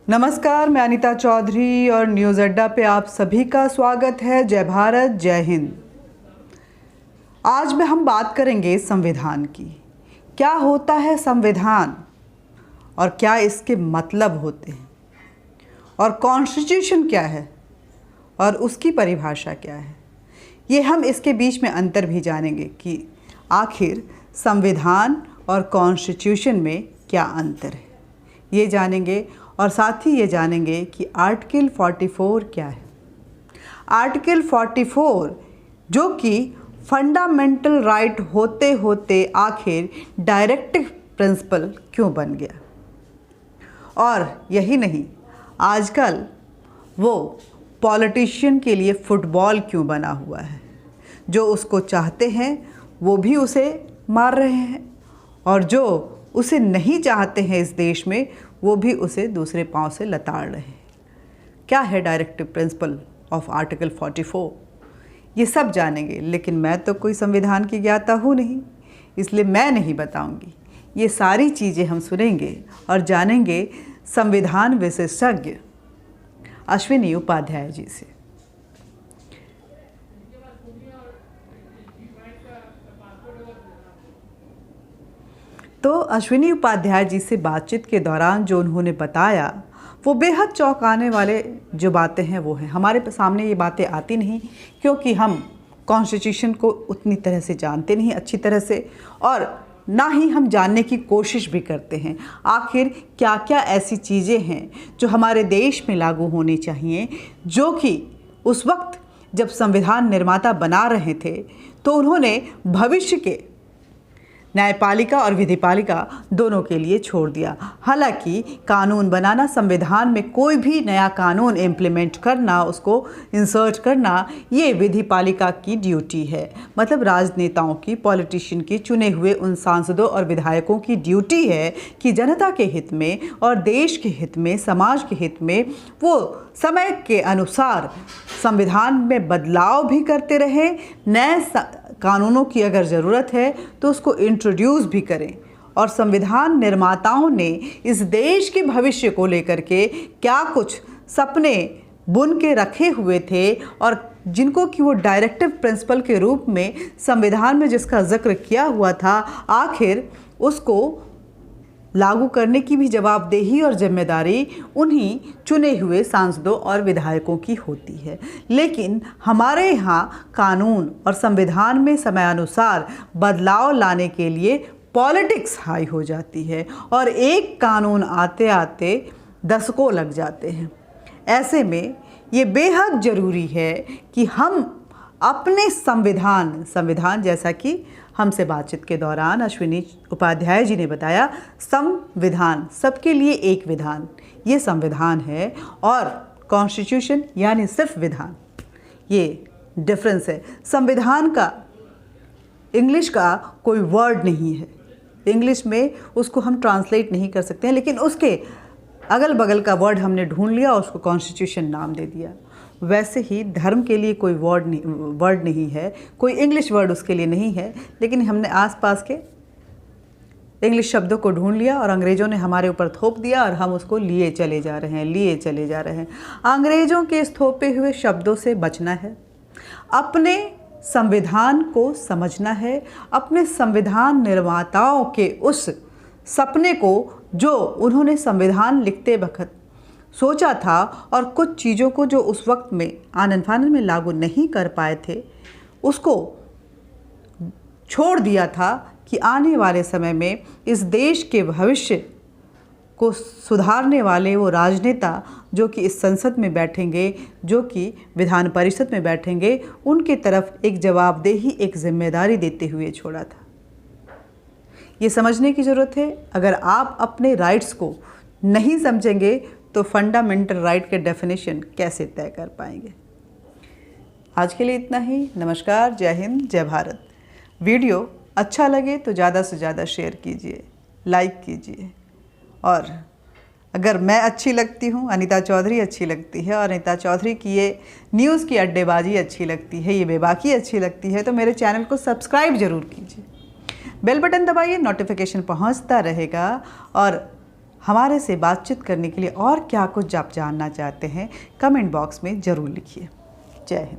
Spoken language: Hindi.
नमस्कार, मैं अनीता चौधरी और न्यूज़ अड्डा पे आप सभी का स्वागत है। जय भारत, जय हिंद। आज में हम बात करेंगे संविधान की। क्या होता है संविधान और क्या इसके मतलब होते हैं, और कॉन्स्टिट्यूशन क्या है और उसकी परिभाषा क्या है। ये हम इसके बीच में अंतर भी जानेंगे कि आखिर संविधान और कॉन्स्टिट्यूशन में क्या अंतर है, ये जानेंगे। और साथ ही ये जानेंगे कि आर्टिकल 44 क्या है। आर्टिकल 44 जो कि फंडामेंटल राइट होते होते आखिर डायरेक्टिव प्रिंसिपल क्यों बन गया। और यही नहीं, आजकल वो पॉलिटिशियन के लिए फुटबॉल क्यों बना हुआ है। जो उसको चाहते हैं वो भी उसे मार रहे हैं, और जो उसे नहीं चाहते हैं इस देश में वो भी उसे दूसरे पांव से लताड़ रहे हैं। क्या है डायरेक्टिव प्रिंसिपल ऑफ आर्टिकल 44, ये सब जानेंगे। लेकिन मैं तो कोई संविधान की ज्ञाता हूँ नहीं, इसलिए मैं नहीं बताऊंगी। ये सारी चीज़ें हम सुनेंगे और जानेंगे संविधान विशेषज्ञ अश्विनी उपाध्याय जी से। तो अश्विनी उपाध्याय जी से बातचीत के दौरान जो उन्होंने बताया वो बेहद चौंकाने वाले जो बातें हैं वो हैं। हमारे सामने ये बातें आती नहीं क्योंकि हम कॉन्स्टिट्यूशन को उतनी तरह से जानते नहीं अच्छी तरह से, और ना ही हम जानने की कोशिश भी करते हैं आखिर क्या क्या ऐसी चीज़ें हैं जो हमारे देश में लागू होनी चाहिए। जो कि उस वक्त जब संविधान निर्माता बना रहे थे तो उन्होंने भविष्य के न्यायपालिका और विधिपालिका दोनों के लिए छोड़ दिया। हालांकि कानून बनाना, संविधान में कोई भी नया कानून इम्प्लीमेंट करना, उसको इंसर्ट करना, ये विधिपालिका की ड्यूटी है। मतलब राजनेताओं की, पॉलिटिशियन की, चुने हुए उन सांसदों और विधायकों की ड्यूटी है कि जनता के हित में और देश के हित में, समाज के हित में वो समय के अनुसार संविधान में बदलाव भी करते रहे। नए कानूनों की अगर ज़रूरत है तो उसको इंट्रोड्यूस भी करें। और संविधान निर्माताओं ने इस देश के भविष्य को लेकर के क्या कुछ सपने बुन के रखे हुए थे, और जिनको कि वो डायरेक्टिव प्रिंसिपल के रूप में संविधान में जिसका जिक्र किया हुआ था, आखिर उसको लागू करने की भी जवाबदेही और जिम्मेदारी उन्हीं चुने हुए सांसदों और विधायकों की होती है। लेकिन हमारे यहाँ कानून और संविधान में समयानुसार बदलाव लाने के लिए पॉलिटिक्स हाई हो जाती है, और एक कानून आते आते दशकों लग जाते हैं। ऐसे में ये बेहद ज़रूरी है कि हम अपने संविधान जैसा कि हमसे बातचीत के दौरान अश्विनी उपाध्याय जी ने बताया, संविधान सबके लिए एक विधान, ये संविधान है, और कॉन्स्टिट्यूशन यानी सिर्फ विधान, ये डिफरेंस है। संविधान का इंग्लिश का कोई वर्ड नहीं है, इंग्लिश में उसको हम ट्रांसलेट नहीं कर सकते हैं, लेकिन उसके अगल बगल का वर्ड हमने ढूंढ लिया और उसको कॉन्स्टिट्यूशन नाम दे दिया। वैसे ही धर्म के लिए कोई वर्ड नहीं है, कोई इंग्लिश वर्ड उसके लिए नहीं है, लेकिन हमने आसपास के इंग्लिश शब्दों को ढूंढ लिया और अंग्रेज़ों ने हमारे ऊपर थोप दिया और हम उसको लिए चले जा रहे हैं। अंग्रेज़ों के इस थोपे हुए शब्दों से बचना है, अपने संविधान को समझना है, अपने संविधान निर्माताओं के उस सपने को जो उन्होंने संविधान लिखते वक्त सोचा था, और कुछ चीज़ों को जो उस वक्त में आनन फानन में लागू नहीं कर पाए थे, उसको छोड़ दिया था कि आने वाले समय में इस देश के भविष्य को सुधारने वाले वो राजनेता जो कि इस संसद में बैठेंगे, जो कि विधान परिषद में बैठेंगे, उनके तरफ एक जवाबदेही, एक जिम्मेदारी देते हुए छोड़ा था। ये समझने की ज़रूरत है। अगर आप अपने राइट्स को नहीं समझेंगे तो फंडामेंटल राइट के डेफिनेशन कैसे तय कर पाएंगे। आज के लिए इतना ही। नमस्कार, जय हिंद, जय भारत। वीडियो अच्छा लगे तो ज़्यादा से ज़्यादा शेयर कीजिए, लाइक कीजिए, और अगर मैं अच्छी लगती हूँ, अनीता चौधरी अच्छी लगती है, और अनीता चौधरी की ये न्यूज़ की अड्डेबाजी अच्छी लगती है, ये बेबाकी अच्छी लगती है, तो मेरे चैनल को सब्सक्राइब ज़रूर कीजिए। बेल बटन दबाइए, नोटिफिकेशन पहुंचता रहेगा, और हमारे से बातचीत करने के लिए और क्या कुछ आप जानना चाहते हैं, कमेंट बॉक्स में ज़रूर लिखिए। जय हिंद।